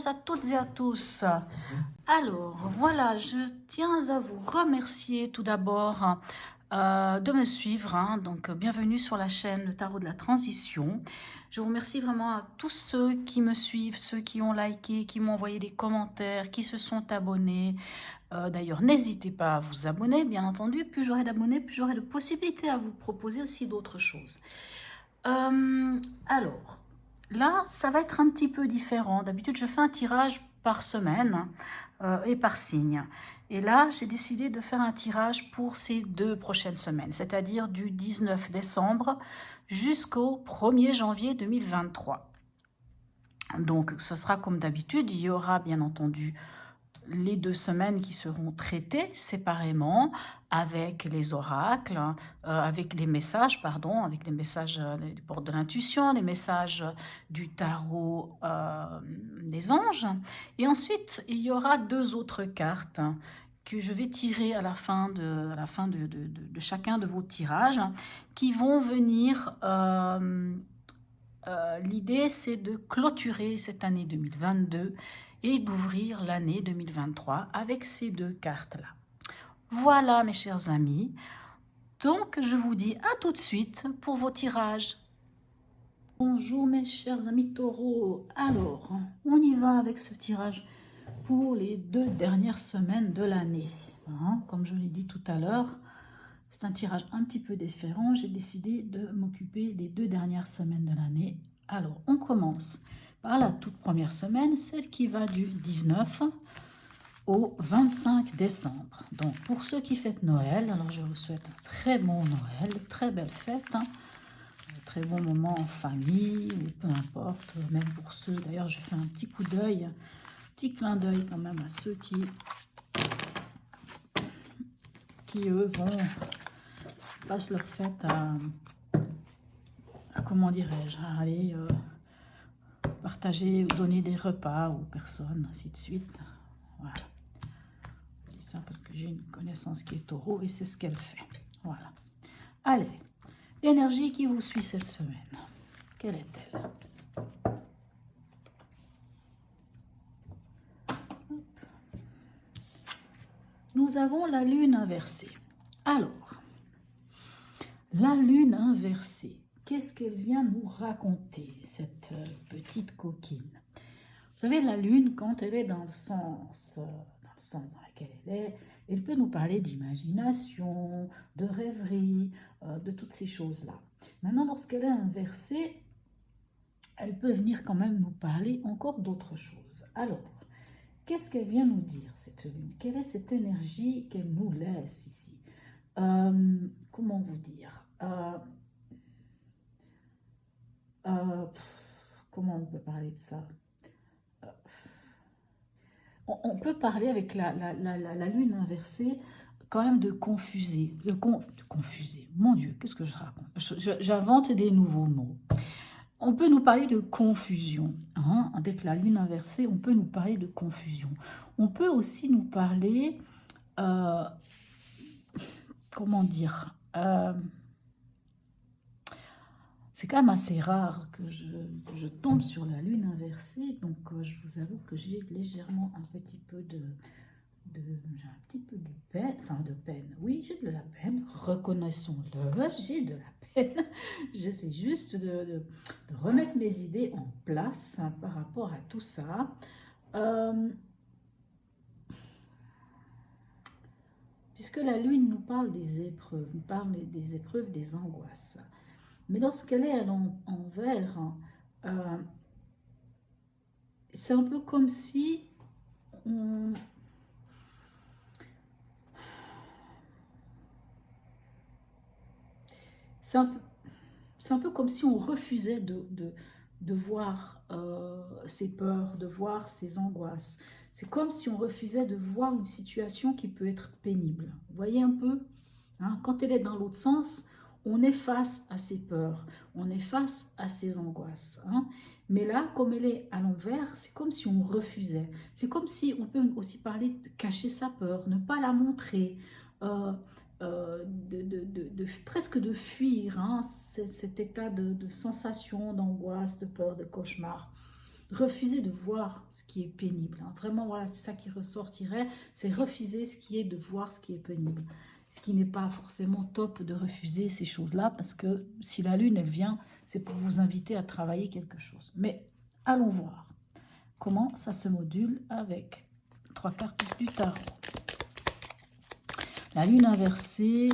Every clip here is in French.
À toutes et à tous. Alors, voilà, je tiens à vous remercier tout d'abord de me suivre. Donc, bienvenue sur la chaîne Le Tarot de la Transition. Je vous remercie vraiment à tous ceux qui me suivent, ceux qui ont liké, qui m'ont envoyé des commentaires, qui se sont abonnés. D'ailleurs, n'hésitez pas à vous abonner, bien entendu. Plus j'aurai d'abonnés, plus j'aurai de possibilités à vous proposer aussi d'autres choses. Alors, là, ça va être un petit peu différent. D'habitude, je fais un tirage par semaine et par signe. Et là, j'ai décidé de faire un tirage pour ces 2 prochaines semaines, c'est-à-dire du 19 décembre jusqu'au 1er janvier 2023. Donc, ce sera comme d'habitude. Il y aura bien entendu les 2 semaines qui seront traitées séparément avec les oracles, avec les messages, pardon, avec les messages des portes de l'intuition, les messages du tarot des anges. Et ensuite, il y aura 2 autres cartes que je vais tirer à la fin de chacun de vos tirages, qui vont venir... l'idée, c'est de clôturer cette année 2022 et d'ouvrir l'année 2023 avec ces 2 cartes-là. Voilà, mes chers amis. Donc, je vous dis à tout de suite pour vos tirages. Bonjour, mes chers amis taureaux. Alors, on y va avec ce tirage pour les 2 dernières semaines de l'année. Comme je l'ai dit tout à l'heure, c'est un tirage un petit peu différent. J'ai décidé de m'occuper des 2 dernières semaines de l'année. Alors, on commence par la toute première semaine, celle qui va du 19 au 25 décembre. Donc, pour ceux qui fêtent Noël, alors je vous souhaite un très bon Noël, très belle fête, un très bon moment en famille, ou peu importe, même pour ceux, d'ailleurs, je fais un petit coup d'œil, un petit clin d'œil quand même à ceux qui eux, passent leur fête à comment dirais-je, à aller partager ou donner des repas aux personnes, ainsi de suite. Voilà. Je dis ça parce que j'ai une connaissance qui est taureau et c'est ce qu'elle fait. Voilà. Allez, l'énergie qui vous suit cette semaine, quelle est-elle? Nous avons la lune inversée. Alors, la lune inversée, qu'est-ce qu'elle vient nous raconter, cette petite coquine? Vous savez, la lune, quand elle est dans le sens dans lequel elle peut nous parler d'imagination, de rêverie, de toutes ces choses-là. Maintenant, lorsqu'elle est inversée, elle peut venir quand même nous parler encore d'autres choses. Alors, qu'est-ce qu'elle vient nous dire, cette lune? Quelle est cette énergie qu'elle nous laisse ici? Comment vous dire? Comment on peut parler de ça? On peut parler avec la lune inversée quand même de confuser, de confuser. Mon Dieu, qu'est-ce que je raconte? J'invente des nouveaux mots. On peut nous parler de confusion. Avec la lune inversée, on peut nous parler de confusion. On peut aussi nous parler, comment dire, c'est quand même assez rare que je tombe sur la lune inversée, donc je vous avoue que j'ai légèrement un petit peu de peine, oui, j'ai de la peine, reconnaissons-le, j'ai de la peine, j'essaie juste de remettre mes idées en place par rapport à tout ça. Puisque la lune nous parle des épreuves, nous parle des épreuves, des angoisses. Mais lorsqu'elle est à l'envers, c'est un peu comme si on... C'est un peu comme si on refusait de voir ses peurs, de voir ses angoisses. C'est comme si on refusait de voir une situation qui peut être pénible. Vous voyez un peu, quand elle est dans l'autre sens, on est face à ses peurs, on est face à ses angoisses. Mais là, comme elle est à l'envers, c'est comme si on refusait. C'est comme si, on peut aussi parler de cacher sa peur, ne pas la montrer, presque de fuir cet état de sensation, d'angoisse, de peur, de cauchemar. refusez de voir ce qui est pénible. Hein. Vraiment, voilà, c'est ça qui ressortirait. C'est refuser ce qui est de voir ce qui est pénible. Ce qui n'est pas forcément top de refuser ces choses-là, parce que si la lune, elle vient, c'est pour vous inviter à travailler quelque chose. Mais allons voir comment ça se module avec 3 cartes du tarot. La lune inversée,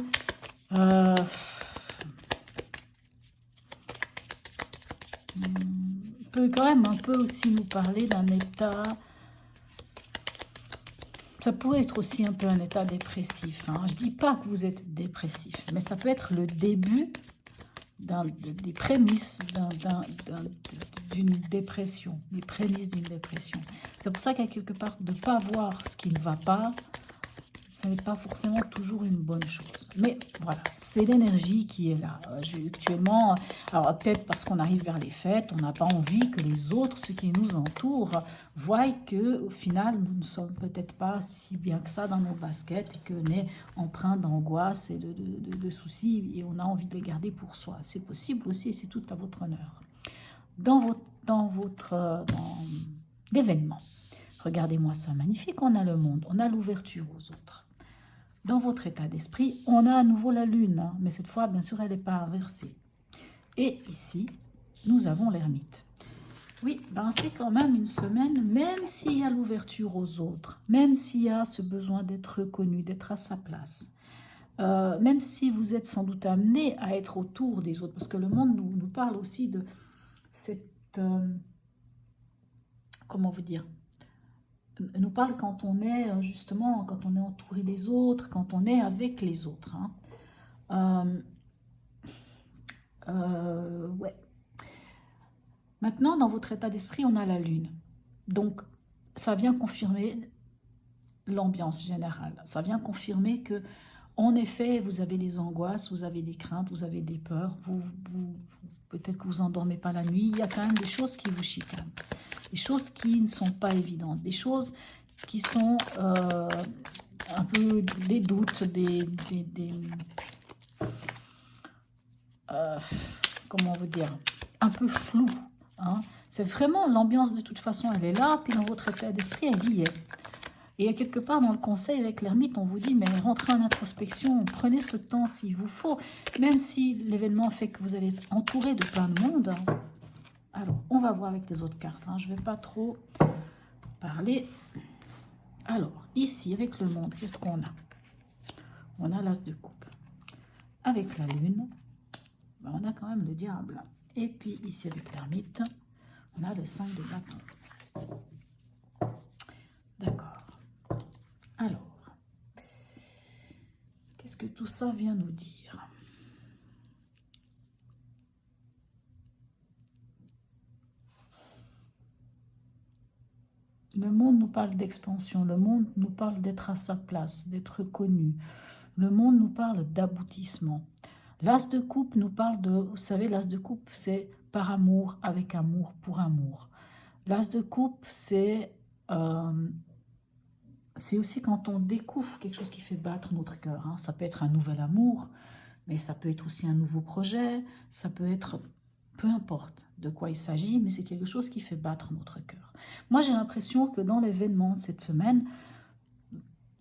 peut quand même un peu aussi nous parler d'un état, ça pourrait être aussi un peu un état dépressif. Hein. Je ne dis pas que vous êtes dépressif, mais ça peut être le début des prémices d'une dépression, des prémices d'une dépression. C'est pour ça qu'à quelque part, de ne pas voir ce qui ne va pas, ce n'est pas forcément toujours une bonne chose. Mais voilà, c'est l'énergie qui est là. Actuellement, alors peut-être parce qu'on arrive vers les fêtes, on n'a pas envie que les autres, ceux qui nous entourent, voient qu'au final, nous ne sommes peut-être pas si bien que ça dans nos baskets et qu'on est empreint d'angoisse et de soucis et on a envie de les garder pour soi. C'est possible aussi et c'est tout à votre honneur. Dans l'événement, regardez-moi ça, magnifique, on a le monde, on a l'ouverture aux autres. Dans votre état d'esprit, on a à nouveau la lune, hein, mais cette fois, bien sûr, elle n'est pas inversée. Et ici, nous avons l'ermite. Oui, ben c'est quand même une semaine, même s'il y a l'ouverture aux autres, même s'il y a ce besoin d'être reconnu, d'être à sa place, même si vous êtes sans doute amené à être autour des autres, parce que le monde nous parle aussi de cette... comment vous dire, nous parle quand on est justement, quand on est entouré des autres, quand on est avec les autres. Hein. Ouais. Maintenant, dans votre état d'esprit, on a la lune. Donc, ça vient confirmer l'ambiance générale. Ça vient confirmer que, en effet, vous avez des angoisses, vous avez des craintes, vous avez des peurs, peut-être que vous n'endormez pas la nuit. Il y a quand même des choses qui vous chicanent. Des choses qui ne sont pas évidentes, des choses qui sont un peu des doutes, comment vous dire, un peu flou. Hein. C'est vraiment l'ambiance de toute façon, elle est là, puis dans votre état d'esprit, elle y est. Et quelque part dans le conseil avec l'ermite, on vous dit, mais rentrez en introspection, prenez ce temps s'il vous faut, même si l'événement fait que vous allez être entouré de plein de monde. Alors, on va voir avec les autres cartes. Hein. Je ne vais pas trop parler. Alors, ici, avec le monde, qu'est-ce qu'on a? On a l'as de coupe. Avec la lune, ben, on a quand même le diable. Et puis, ici, avec l'ermite, on a le 5 de bâton. D'accord. Alors, qu'est-ce que tout ça vient nous dire? Le monde nous parle d'expansion, le monde nous parle d'être à sa place, d'être connu. Le monde nous parle d'aboutissement. L'as de coupe nous parle de, vous savez, l'as de coupe, c'est par amour, avec amour, pour amour. L'as de coupe, c'est aussi quand on découvre quelque chose qui fait battre notre cœur. Hein. Ça peut être un nouvel amour, mais ça peut être aussi un nouveau projet, ça peut être... Peu importe de quoi il s'agit, mais c'est quelque chose qui fait battre notre cœur. Moi, j'ai l'impression que dans l'événement de cette semaine,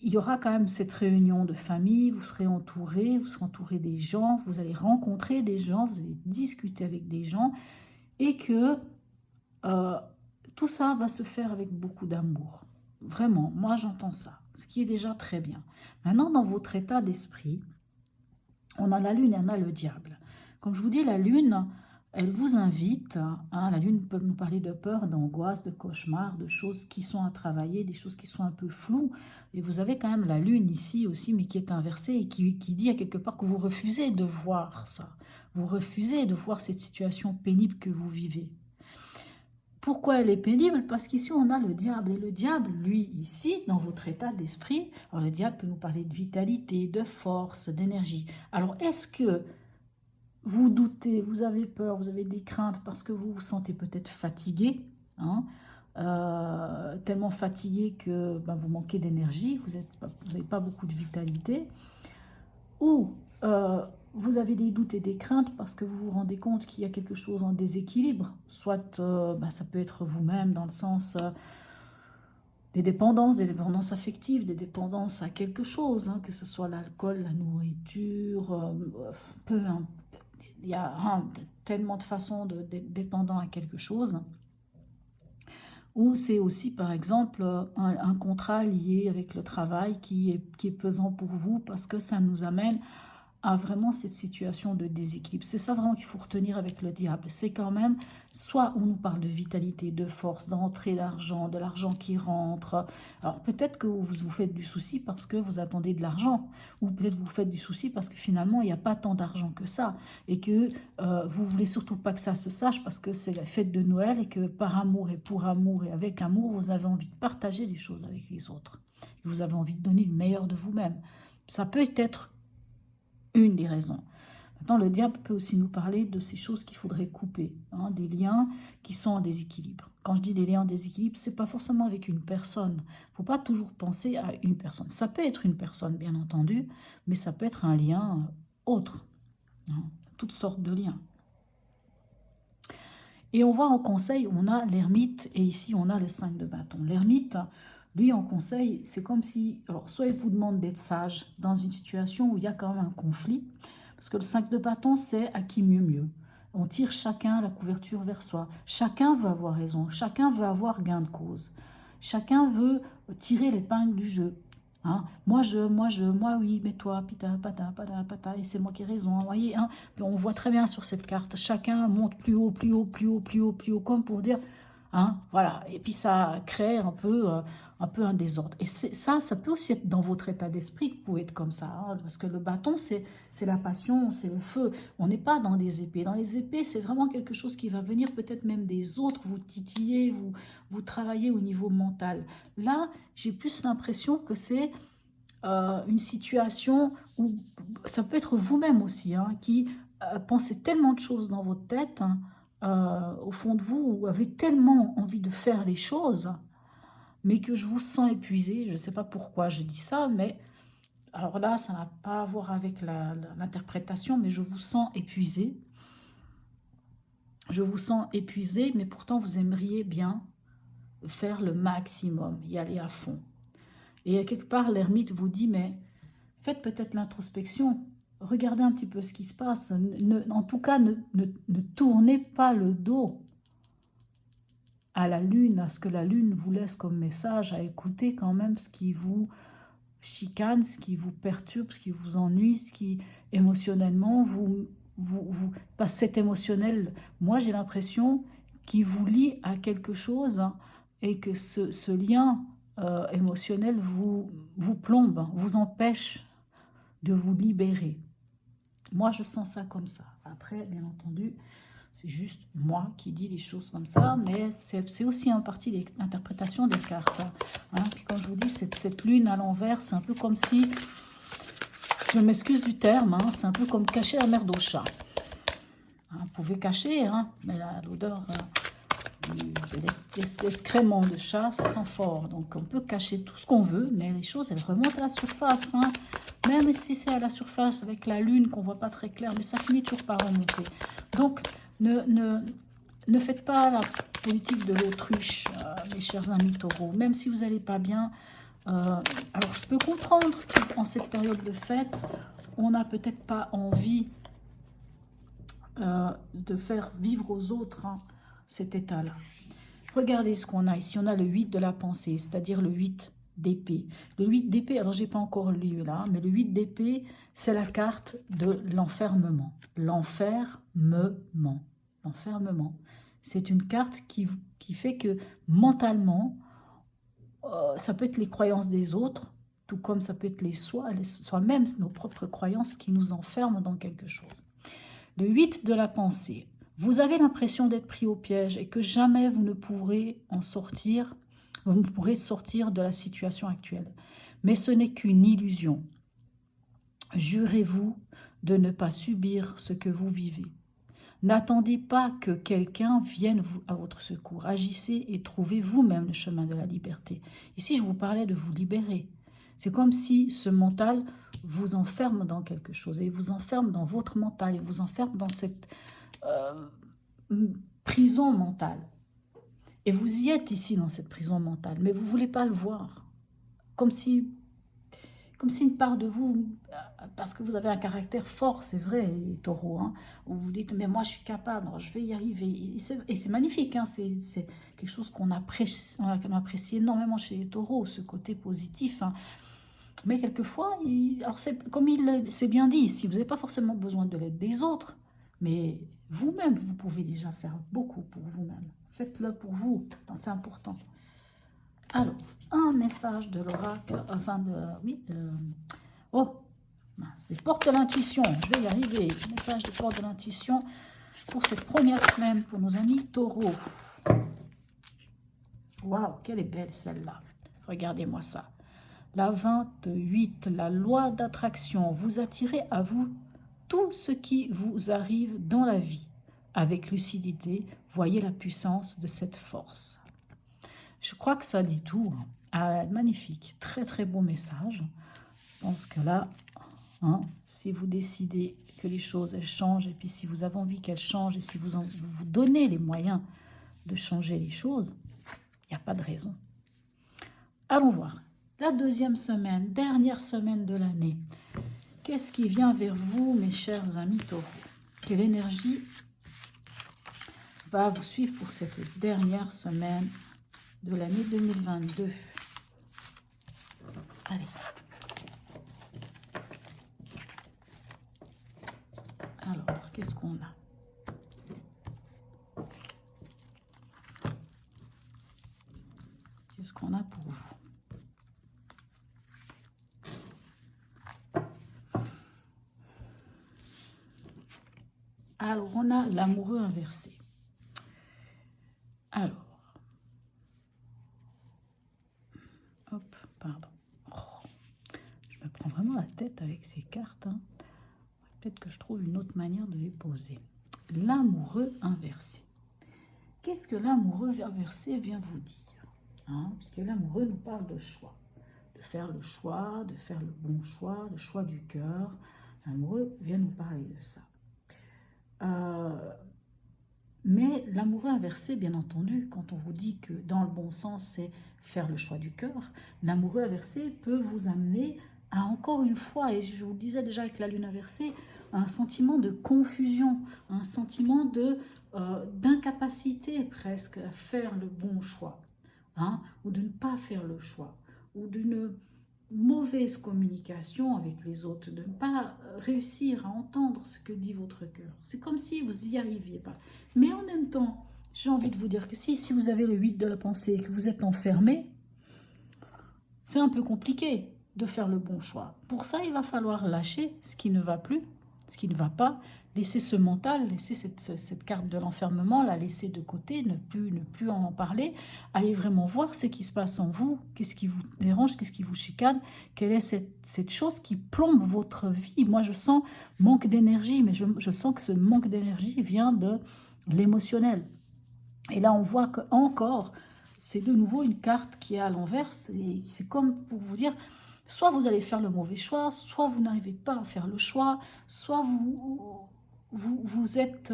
il y aura quand même cette réunion de famille, vous serez entouré des gens, vous allez rencontrer des gens, vous allez discuter avec des gens, et que tout ça va se faire avec beaucoup d'amour. Vraiment, moi j'entends ça, ce qui est déjà très bien. Maintenant, dans votre état d'esprit, on a la lune et on a le diable. Comme je vous dis, la lune... Elle vous invite, hein, la lune peut nous parler de peur, d'angoisse, de cauchemar, de choses qui sont à travailler, des choses qui sont un peu floues. Et vous avez quand même la lune ici aussi, mais qui est inversée et qui dit à quelque part que vous refusez de voir ça. Vous refusez de voir cette situation pénible que vous vivez. Pourquoi elle est pénible? Parce qu'ici, on a le diable. Et le diable, lui, ici, dans votre état d'esprit, alors le diable peut nous parler de vitalité, de force, d'énergie. Alors, est-ce que... vous doutez, vous avez peur, vous avez des craintes parce que vous vous sentez peut-être fatigué, hein, tellement fatigué que ben, vous manquez d'énergie, vous n'avez pas beaucoup de vitalité, ou vous avez des doutes et des craintes parce que vous vous rendez compte qu'il y a quelque chose en déséquilibre. Soit ça peut être vous-même dans le sens des dépendances affectives, des dépendances à quelque chose, hein, que ce soit l'alcool, la nourriture, il y a tellement de façons d'être dépendant à quelque chose. Ou c'est aussi, par exemple, un contrat lié avec le travail qui est pesant pour vous parce que ça nous amène à vraiment cette situation de déséquilibre. C'est ça vraiment qu'il faut retenir avec le diable. C'est quand même, soit on nous parle de vitalité, de force, d'entrée d'argent, de l'argent qui rentre. Alors peut-être que vous faites du souci parce que vous attendez de l'argent. Ou peut-être vous faites du souci parce que finalement, il n'y a pas tant d'argent que ça. Et que vous voulez surtout pas que ça se sache parce que c'est la fête de Noël et que par amour et pour amour et avec amour, vous avez envie de partager les choses avec les autres. Vous avez envie de donner le meilleur de vous-même. Ça peut être une des raisons. Maintenant, le diable peut aussi nous parler de ces choses qu'il faudrait couper, hein, des liens qui sont en déséquilibre. Quand je dis des liens en déséquilibre, c'est pas forcément avec une personne. Il ne faut pas toujours penser à une personne. Ça peut être une personne, bien entendu, mais ça peut être un lien autre. Hein, toutes sortes de liens. Et on voit en conseil, on a l'ermite, et ici on a le 5 de bâton. L'ermite, lui, en conseil, c'est comme si, alors soit il vous demande d'être sage dans une situation où il y a quand même un conflit, parce que le 5 de bâton, c'est à qui mieux. On tire chacun la couverture vers soi. Chacun veut avoir raison, chacun veut avoir gain de cause. Chacun veut tirer l'épingle du jeu. Hein? Moi oui, mais toi, pita, pata, pata, pata, et c'est moi qui ai raison. Hein, voyez, hein? On voit très bien sur cette carte, chacun monte plus haut, plus haut, plus haut, plus haut, plus haut, comme pour dire... Hein, voilà, et puis ça crée un peu un désordre. Et ça peut aussi être dans votre état d'esprit que vous pouvez être comme ça, hein, parce que le bâton, c'est la passion, c'est le feu. On n'est pas dans des épées. Dans les épées, c'est vraiment quelque chose qui va venir peut-être même des autres, vous titiller, vous travailler au niveau mental. Là, j'ai plus l'impression que c'est une situation où ça peut être vous-même aussi, hein, qui pensez tellement de choses dans votre tête, hein, au fond de vous, vous avez tellement envie de faire les choses, mais que je vous sens épuisé. Je ne sais pas pourquoi je dis ça, mais alors là, ça n'a pas à voir avec l'interprétation, mais je vous sens épuisé. Je vous sens épuisé, mais pourtant vous aimeriez bien faire le maximum, y aller à fond. Et quelque part, l'ermite vous dit, mais faites peut-être l'introspection. Regardez un petit peu ce qui se passe. En tout cas, ne tournez pas le dos à la lune, à ce que la lune vous laisse comme message, à écouter quand même ce qui vous chicane, ce qui vous perturbe, ce qui vous ennuie, ce qui émotionnellement pas cet émotionnel. Moi, j'ai l'impression qu'il vous lie à quelque chose, hein, et que ce lien émotionnel vous plombe, vous empêche de vous libérer. Moi, je sens ça comme ça. Après, bien entendu, c'est juste moi qui dis les choses comme ça, mais c'est aussi en partie l'interprétation des cartes. Hein. Puis quand je vous dis, cette lune à l'envers, c'est un peu comme si, je m'excuse du terme, hein, c'est un peu comme cacher la merde au chat. Hein, vous pouvez cacher, hein, mais l'odeur de l'excrément de chat, ça sent fort. Donc on peut cacher tout ce qu'on veut, mais les choses, elles remontent à la surface. Hein. Même si c'est à la surface avec la lune qu'on ne voit pas très clair, mais ça finit toujours par remonter. Donc, ne faites pas la politique de l'autruche, mes chers amis taureaux. Même si vous n'allez pas bien, alors je peux comprendre qu'en cette période de fête, on n'a peut-être pas envie de faire vivre aux autres, hein, cet état-là. Regardez ce qu'on a ici. On a le 8 de la pensée, c'est-à-dire le 8 d'épée. Le 8 d'épée, alors j'ai pas encore lu là, mais le 8 d'épée, c'est la carte de l'enfermement. L'enfermement. L'enfermement. C'est une carte qui fait que mentalement, ça peut être les croyances des autres, tout comme ça peut être soi-même, nos propres croyances qui nous enferment dans quelque chose. Le 8 de la pensée. Vous avez l'impression d'être pris au piège et que jamais vous ne pourrez en sortir. Vous pourrez sortir de la situation actuelle. Mais ce n'est qu'une illusion. Jurez-vous de ne pas subir ce que vous vivez. N'attendez pas que quelqu'un vienne à votre secours. Agissez et trouvez vous-même le chemin de la liberté. Ici, je vous parlais de vous libérer. C'est comme si ce mental vous enferme dans quelque chose, et vous enferme dans votre mental, et vous enferme dans cette prison mentale. Et vous y êtes ici dans cette prison mentale, mais vous ne voulez pas le voir. Comme si une part de vous, parce que vous avez un caractère fort, c'est vrai, les taureaux, hein, où vous dites, mais moi je suis capable, je vais y arriver. Et c'est magnifique, hein, c'est quelque chose qu'on apprécie énormément chez les taureaux, ce côté positif. Hein. Mais quelquefois, alors comme il s'est bien dit ici, vous n'avez pas forcément besoin de l'aide des autres, mais vous-même, vous pouvez déjà faire beaucoup pour vous-même. Faites-le pour vous, c'est important. Alors, un message de l'oracle, enfin c'est porte de l'intuition, je vais y arriver. Message de porte de l'intuition pour cette première semaine pour nos amis taureaux. Waouh, quelle est belle celle-là. Regardez-moi ça. La 28, la loi d'attraction. Vous attirez à vous tout ce qui vous arrive dans la vie. Avec lucidité, voyez la puissance de cette force. Je crois que ça dit tout. Ah, magnifique, très très beau message. Je pense que là, hein, si vous décidez que les choses elles changent, et puis si vous avez envie qu'elles changent, et si vous vous donnez les moyens de changer les choses, il n'y a pas de raison. Allons voir. La deuxième semaine, dernière semaine de l'année. Qu'est-ce qui vient vers vous, mes chers amis taureaux? Quelle énergie va vous suivre pour cette dernière semaine de l'année 2022? Allez. Alors, qu'est-ce qu'on a? Qu'est-ce qu'on a pour vous? Alors, on a l'amoureux inversé. Alors, hop, pardon. Oh, je me prends vraiment la tête avec ces cartes. Hein. Peut-être que je trouve une autre manière de les poser. L'amoureux inversé. Qu'est-ce que l'amoureux inversé vient vous dire? Hein, parce que l'amoureux nous parle de choix. De faire le choix, de faire le bon choix, le choix du cœur. L'amoureux vient nous parler de ça. Mais l'amoureux inversé, bien entendu, quand on vous dit que dans le bon sens, c'est faire le choix du cœur, l'amoureux inversé peut vous amener à, encore une fois, et je vous le disais déjà avec la lune inversée, un sentiment de confusion, un sentiment d'incapacité presque à faire le bon choix, hein, ou de ne pas faire le choix, ou d'une mauvaise communication avec les autres, de ne pas réussir à entendre ce que dit votre cœur. C'est comme si vous n'y arriviez pas. Mais en même temps, j'ai envie de vous dire que si vous avez le 8 de la pensée et que vous êtes enfermé, c'est un peu compliqué de faire le bon choix. Pour ça, il va falloir lâcher ce qui ne va plus, ce qui ne va pas, laisser ce mental, laisser cette carte de l'enfermement, la laisser de côté, ne plus en parler, aller vraiment voir ce qui se passe en vous, qu'est-ce qui vous dérange, qu'est-ce qui vous chicane, quelle est cette chose qui plombe votre vie. Moi, je sens manque d'énergie, mais je sens que ce manque d'énergie vient de l'émotionnel. Et là, on voit que encore, c'est de nouveau une carte qui est à l'envers, c'est comme pour vous dire... Soit vous allez faire le mauvais choix, soit vous n'arrivez pas à faire le choix, soit vous êtes...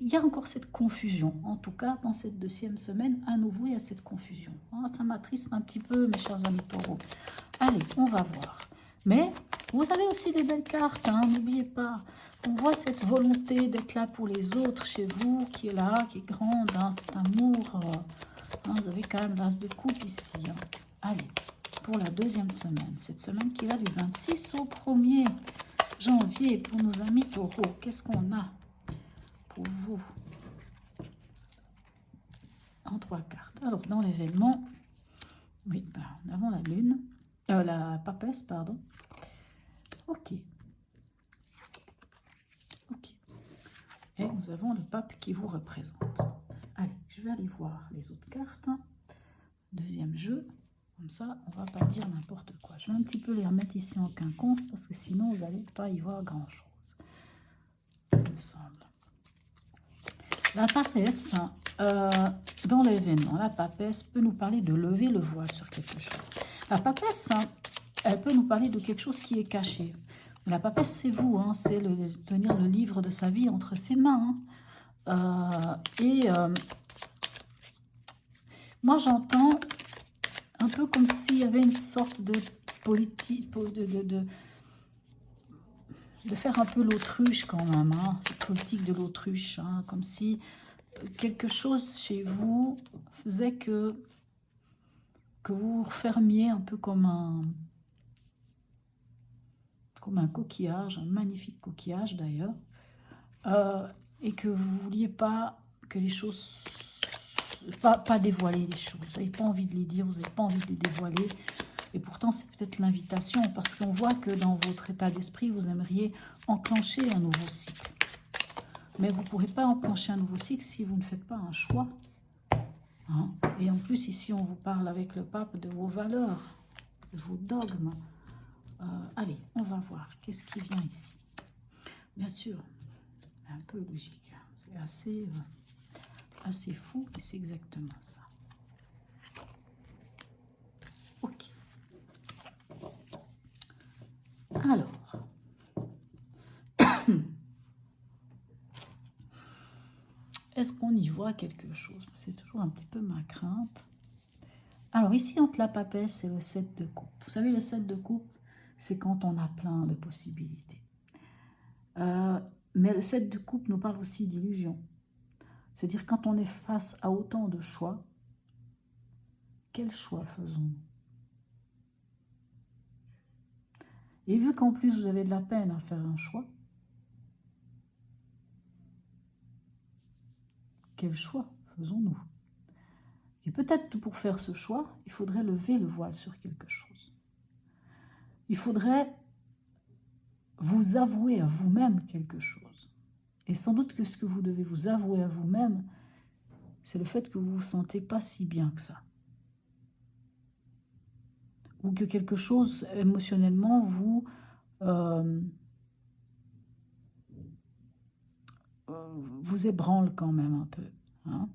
il y a encore cette confusion. En tout cas, dans cette deuxième semaine, à nouveau, il y a cette confusion. Ça m'attriste un petit peu, mes chers amis taureaux. Allez, on va voir. Mais vous avez aussi des belles cartes, hein, n'oubliez pas. On voit cette volonté d'être là pour les autres chez vous, qui est là, qui est grande, hein, cet amour. Vous avez quand même l'as de coupe ici. Hein. Allez. Pour la deuxième semaine, cette semaine qui va du 26 au 1er janvier pour nos amis taureaux. Qu'est-ce qu'on a pour vous en 3 cartes? Alors, dans l'événement, oui, nous avons la lune, la papesse, pardon. Ok. Et nous avons le pape qui vous représente. Allez, je vais aller voir les autres cartes. Deuxième jeu. Comme ça, on ne va pas dire n'importe quoi. Je vais un petit peu les remettre ici en quinconce parce que sinon, vous n'allez pas y voir grand-chose. Il me semble. La papesse, dans l'événement, la papesse peut nous parler de lever le voile sur quelque chose. La papesse, elle peut nous parler de quelque chose qui est caché. La papesse, c'est vous, hein, c'est tenir le livre de sa vie entre ses mains. Hein. Moi, j'entends un peu comme s'il y avait une sorte de politique, de faire un peu l'autruche quand même, hein, cette politique de l'autruche, hein, comme si quelque chose chez vous faisait que vous refermiez un peu comme un coquillage, un magnifique coquillage d'ailleurs, et que vous ne vouliez pas que les choses, pas dévoiler les choses, vous n'avez pas envie de les dire, vous n'avez pas envie de les dévoiler, et pourtant c'est peut-être l'invitation, parce qu'on voit que dans votre état d'esprit, vous aimeriez enclencher un nouveau cycle. Mais vous ne pourrez pas enclencher un nouveau cycle si vous ne faites pas un choix. Hein. Et en plus, ici, on vous parle avec le pape de vos valeurs, de vos dogmes. Allez, on va voir. Qu'est-ce qui vient ici? Bien sûr, un peu logique. C'est assez fou, et c'est exactement ça. Ok. Alors. Est-ce qu'on y voit quelque chose? C'est toujours un petit peu ma crainte. Alors ici, entre la papesse, c'est le 7 de coupe. Vous savez, le 7 de coupe, c'est quand on a plein de possibilités. Mais le 7 de coupe nous parle aussi d'illusion. C'est-à-dire quand on est face à autant de choix, quel choix faisons-nous? Et vu qu'en plus vous avez de la peine à faire un choix, quel choix faisons-nous? Et peut-être que pour faire ce choix, il faudrait lever le voile sur quelque chose. Il faudrait vous avouer à vous-même quelque chose. Et sans doute que ce que vous devez vous avouer à vous-même, c'est le fait que vous ne vous sentez pas si bien que ça. Ou que quelque chose émotionnellement vous ébranle quand même un peu. Hein.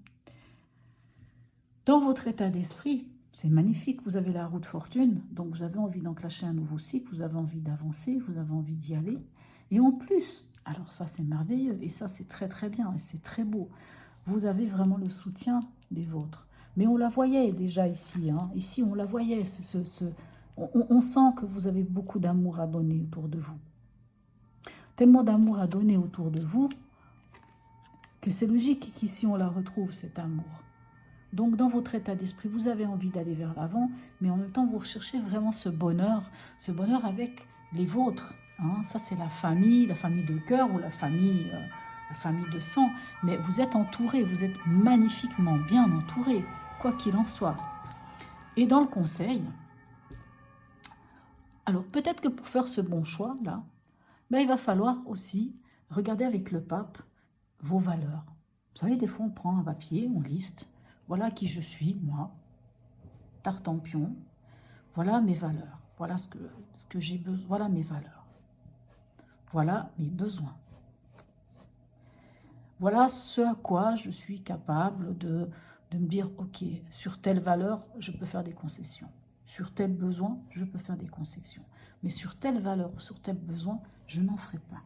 Dans votre état d'esprit, c'est magnifique, vous avez la roue de fortune, donc vous avez envie d'enclencher un nouveau cycle, vous avez envie d'avancer, vous avez envie d'y aller. Et en plus, alors ça c'est merveilleux, et ça c'est très très bien, et c'est très beau, vous avez vraiment le soutien des vôtres. Mais on la voyait déjà ici, hein. Ici on la voyait, on sent que vous avez beaucoup d'amour à donner autour de vous. Tellement d'amour à donner autour de vous, que c'est logique qu'ici on la retrouve, cet amour. Donc, dans votre état d'esprit, vous avez envie d'aller vers l'avant, mais en même temps, vous recherchez vraiment ce bonheur avec les vôtres. Hein. Ça, c'est la famille de cœur ou la famille de sang. Mais vous êtes entouré, vous êtes magnifiquement bien entouré, quoi qu'il en soit. Et dans le conseil, alors peut-être que pour faire ce bon choix, là, ben, il va falloir aussi regarder avec le pape vos valeurs. Vous savez, des fois, on prend un papier, on liste. Voilà qui je suis, moi, Tartampion. Voilà mes valeurs. Voilà ce que j'ai besoin. Voilà mes valeurs. Voilà mes besoins. Voilà ce à quoi je suis capable de me dire, ok, sur telle valeur, je peux faire des concessions. Sur tel besoin, je peux faire des concessions. Mais sur telle valeur ou sur tel besoin, je n'en ferai pas.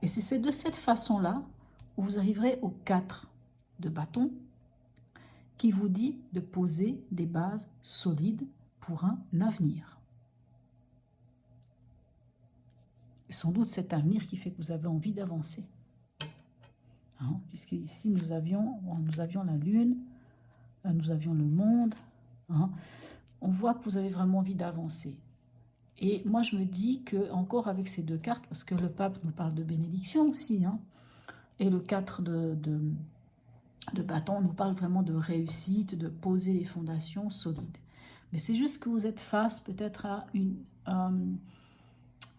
Et c'est de cette façon-là où vous arriverez aux 4 de bâton, qui vous dit de poser des bases solides pour un avenir. Et sans doute cet avenir qui fait que vous avez envie d'avancer. Hein, puisque ici nous avions la lune, nous avions le monde. Hein, on voit que vous avez vraiment envie d'avancer. Et moi je me dis que, encore avec ces 2 cartes, parce que le pape nous parle de bénédiction aussi, hein, et le 4 de bâton nous parle vraiment de réussite, de poser les fondations solides. Mais c'est juste que vous êtes face peut-être à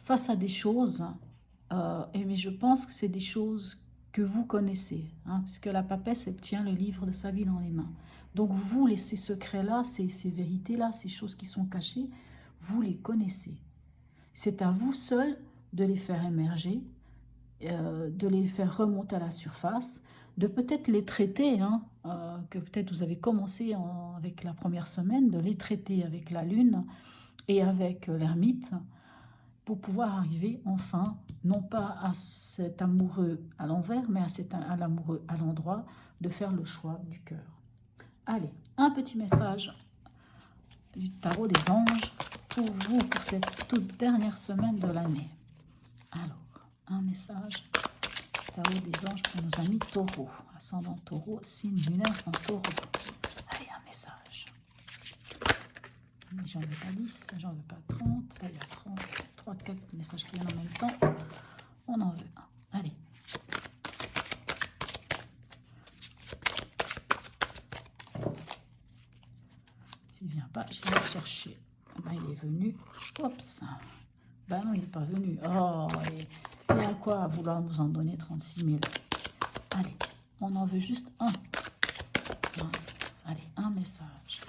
face à des choses, mais je pense que c'est des choses que vous connaissez, hein, puisque la papesse, elle tient le livre de sa vie dans les mains. Donc vous, ces secrets-là, ces vérités-là, ces choses qui sont cachées, vous les connaissez. C'est à vous seul de les faire émerger, de les faire remonter à la surface, de peut-être les traiter, hein, que peut-être vous avez commencé avec la première semaine, de les traiter avec la lune, et avec l'ermite pour pouvoir arriver enfin, non pas à cet amoureux à l'envers, mais à l'amoureux à l'endroit, de faire le choix du cœur. Allez, un petit message du tarot des anges pour vous, pour cette toute dernière semaine de l'année. Alors, un message tarot des anges pour nos amis taureaux, ascendant taureau, signe lunaire en taureau. Allez, un message. Mais j'en veux pas 10, j'en veux pas 30, là il y a 30, 3, 4 messages qui viennent en même temps. On en veut un. Allez. S'il ne vient pas, je vais le chercher. Ben, il est venu. Oups. Ben non, il n'est pas venu. Oh, il y a quoi à vouloir nous en donner 36 000. Allez, on en veut juste un. Allez, un message.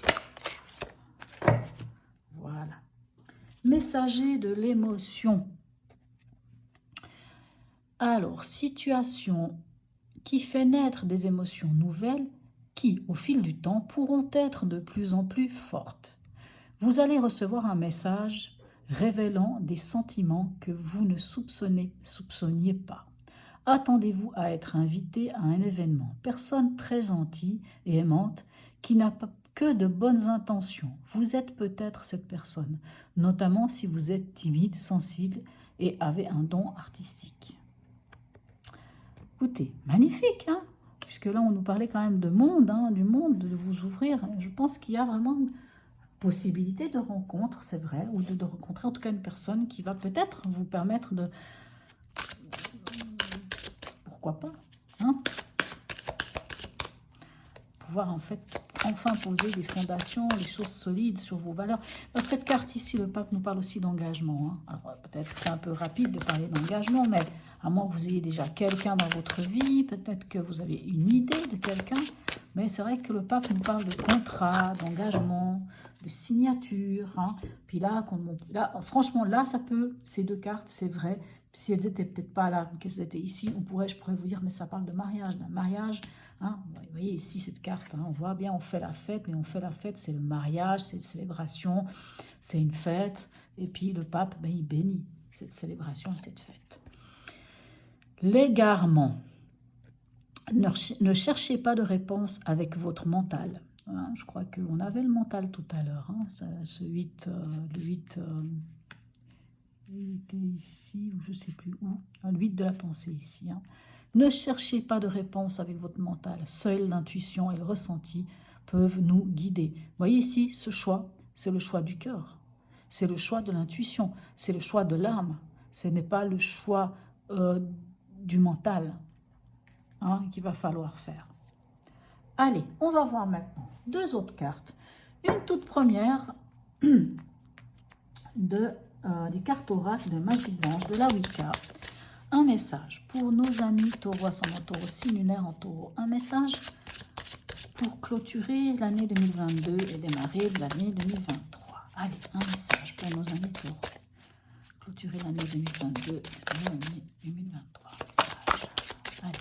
Voilà. Messager de l'émotion. Alors, situation qui fait naître des émotions nouvelles qui, au fil du temps, pourront être de plus en plus fortes. Vous allez recevoir un message révélant des sentiments que vous ne soupçonniez pas. Attendez-vous à être invité à un événement. Personne très gentille et aimante qui n'a pas que de bonnes intentions. Vous êtes peut-être cette personne, notamment si vous êtes timide, sensible et avez un don artistique. Écoutez, magnifique, hein? Puisque là, on nous parlait quand même de monde, hein, du monde, de vous ouvrir. Je pense qu'il y a vraiment une possibilité de rencontre, c'est vrai, ou de rencontrer en tout cas une personne qui va peut-être vous permettre de... Pourquoi pas, hein? Pouvoir en fait enfin poser des fondations, des choses solides sur vos valeurs. Dans cette carte ici, le pape nous parle aussi d'engagement. Hein. Alors peut-être que c'est un peu rapide de parler d'engagement, mais à moins que vous ayez déjà quelqu'un dans votre vie, peut-être que vous avez une idée de quelqu'un, mais c'est vrai que le pape nous parle de contrat, d'engagement, de signature. Hein. Puis là, franchement, là, ça peut, ces deux cartes, c'est vrai, si elles étaient peut-être pas là, qu'elles étaient ici, je pourrais vous dire, mais ça parle de mariage, d'un mariage. Hein. Vous voyez ici cette carte, hein, on voit bien, on fait la fête, mais on fait la fête, c'est le mariage, c'est une célébration, c'est une fête. Et puis le pape, ben, il bénit cette célébration, cette fête. L'égarement. Ne cherchez pas de réponse avec votre mental. Hein, je crois qu'on avait le mental tout à l'heure. Hein, ce 8, le 8, il était ici, ou je ne sais plus où. Le 8 de la pensée ici. Hein. Ne cherchez pas de réponse avec votre mental. Seule l'intuition et le ressenti peuvent nous guider. Vous voyez ici, ce choix, c'est le choix du cœur. C'est le choix de l'intuition. C'est le choix de l'âme. Ce n'est pas le choix du mental, hein, qu'il va falloir faire. Allez, on va voir maintenant deux autres cartes. Une toute première des cartes oracle de magie blanche, de la Wicca. Un message pour nos amis taureaux, ascendant taureau, signe lunaire en taureau. Un message pour clôturer l'année 2022 et démarrer l'année 2023. Allez, un message pour nos amis taureaux. Clôturer l'année 2022 et l'année 2023. Message. Allez.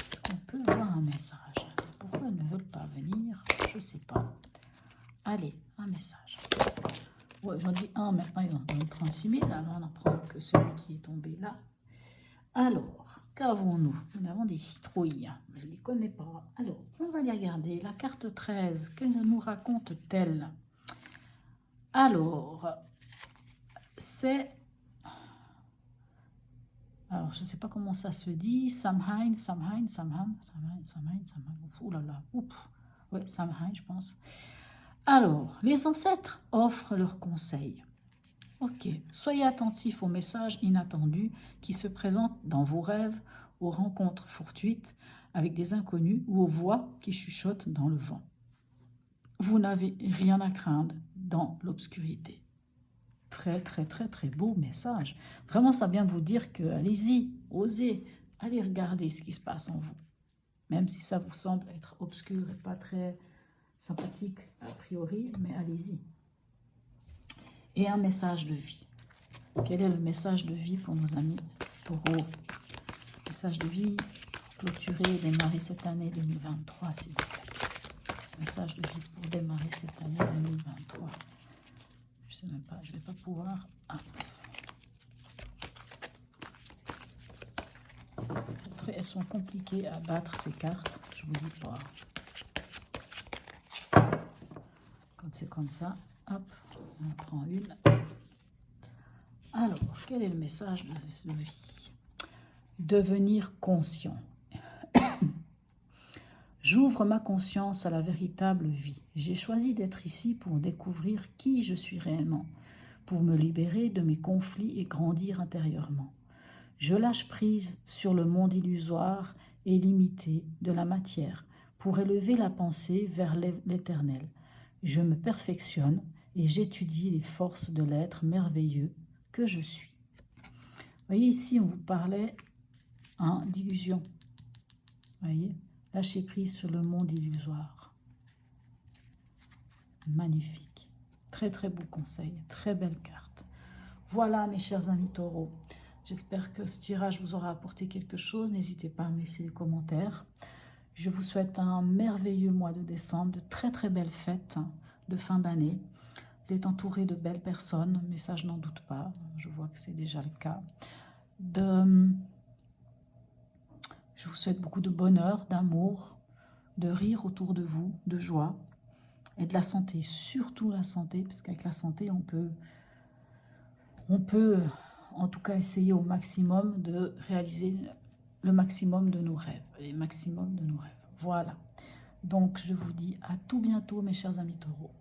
Est-ce qu'on peut avoir un message? Pourquoi ils ne veulent pas venir? Je ne sais pas. Allez, un message. Ouais, j'en dis un, maintenant ils en donnent 36 000, alors on n'en prend que celui qui est tombé là. Alors, qu'avons-nous? Nous avons des citrouilles, je ne les connais pas. Alors, on va les regarder. La carte 13, que nous raconte-t-elle? Alors, c'est... Alors, je ne sais pas comment ça se dit. Samhain. Ouh là là, ouais, Samhain, je pense. Alors, les ancêtres offrent leurs conseils. Ok, soyez attentifs aux messages inattendus qui se présentent dans vos rêves, aux rencontres fortuites avec des inconnus ou aux voix qui chuchotent dans le vent. Vous n'avez rien à craindre dans l'obscurité. Très, très, très, très beau message. Vraiment, ça vient vous dire que allez-y, osez, allez regarder ce qui se passe en vous. Même si ça vous semble être obscur et pas très sympathique a priori, mais allez-y. Et un message de vie. Quel est le message de vie pour nos amis taureaux? Message de vie, clôturer et démarrer cette année 2023, s'il vous plaît. Message de vie pour démarrer cette année 2023. Je sais même pas, je vais pas pouvoir. Ah. Elles sont compliquées à battre ces cartes, je vous dis pas. Quand c'est comme ça, hop, on en prend une. Alors, quel est le message de vie? Devenir conscient. J'ouvre ma conscience à la véritable vie. J'ai choisi d'être ici pour découvrir qui je suis réellement, pour me libérer de mes conflits et grandir intérieurement. Je lâche prise sur le monde illusoire et limité de la matière pour élever la pensée vers l'éternel. Je me perfectionne et j'étudie les forces de l'être merveilleux que je suis. Vous voyez, ici, on vous parlait d'illusion. Vous voyez, lâcher prise sur le monde illusoire. Magnifique. Très, très beau conseil. Très belle carte. Voilà, mes chers amis taureaux. J'espère que ce tirage vous aura apporté quelque chose. N'hésitez pas à me laisser des commentaires. Je vous souhaite un merveilleux mois de décembre, de très très belles fêtes de fin d'année, d'être entouré de belles personnes, mais ça je n'en doute pas, je vois que c'est déjà le cas. Je vous souhaite beaucoup de bonheur, d'amour, de rire autour de vous, de joie et de la santé, surtout la santé, parce qu'avec la santé on peut en tout cas essayer au maximum de réaliser le maximum de nos rêves, Voilà. Donc, je vous dis à tout bientôt, mes chers amis taureaux.